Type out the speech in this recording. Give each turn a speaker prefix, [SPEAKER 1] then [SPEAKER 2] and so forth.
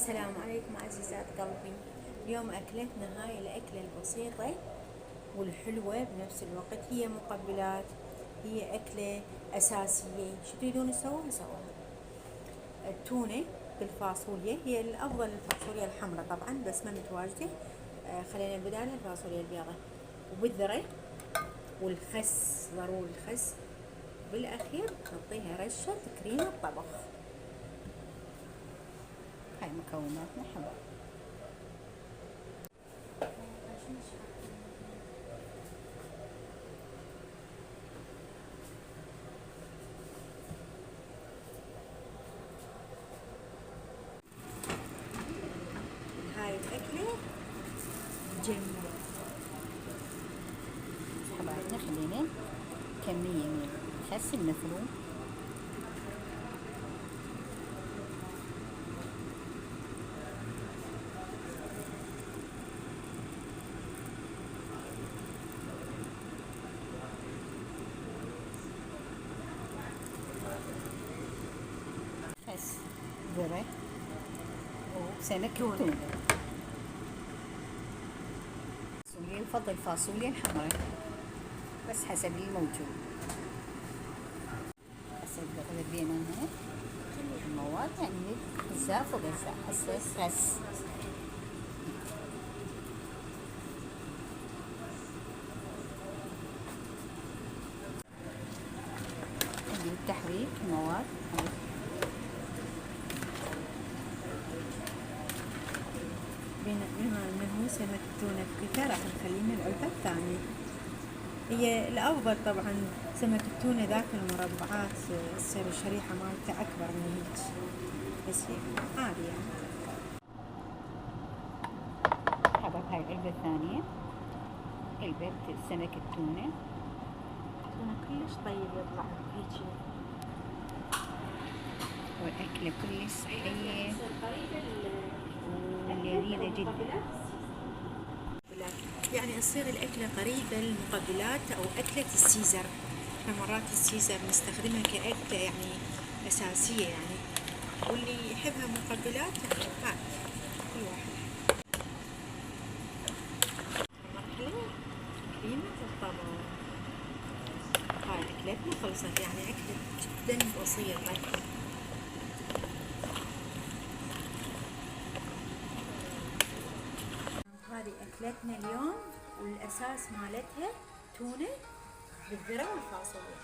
[SPEAKER 1] السلام عليكم عزيزات قلبي. اليوم أكلتنا هاي الأكلة البسيطة والحلوة بنفس الوقت، هي مقبلات، هي أكلة أساسية. شو تريدون نسوي؟ نسويها التونة بالفاصوليا، هي الأفضل الفاصوليا الحمراء طبعا بس ما متواجدة. خلينا بدالها الفاصوليا البيضاء وبالذرة والخس، ضروري الخس. بالأخير نعطيها رشة كريمة طبخ. هاي مكوناتنا حبايب. هاي الأكلة جميلة حبايبنا. خلينا كمية من الخس المفروم، خس، ذرة وسمك تونة. يفضل الفاصوليا الحمراء بس حسب الموجود، حسب غذيناها المواد، يعني غزاف وغزاف. هسه خس، التحريك المواد. بما انه سمك التونة بكثرة راح نخليه من العلبة الثانية. هي الافضل طبعا سمك التونة ذاك المربعات، تصير الشريحة مالته اكبر من هيك، بس عادي يعني. حبب هاي العلبة الثانية، علبة سمك التونة. تونة كلش طيب يطلع هيك، والأكلة كلش صحية ولذيذة جدا، يعني تصير الأكلة قريبة للمقبلات أو أكلة السيزر. مرات السيزر نستخدمها كأكلة يعني أساسية يعني، واللي يحبها مقبلات هاي كل واحد. مرحلة كريمة الطبخ. هاي أكلتنا خلصت، يعني أكلة جدا بسيطة. هذه أكلتنا اليوم، والأساس مالتها تونة بالذرة والفاصوليا.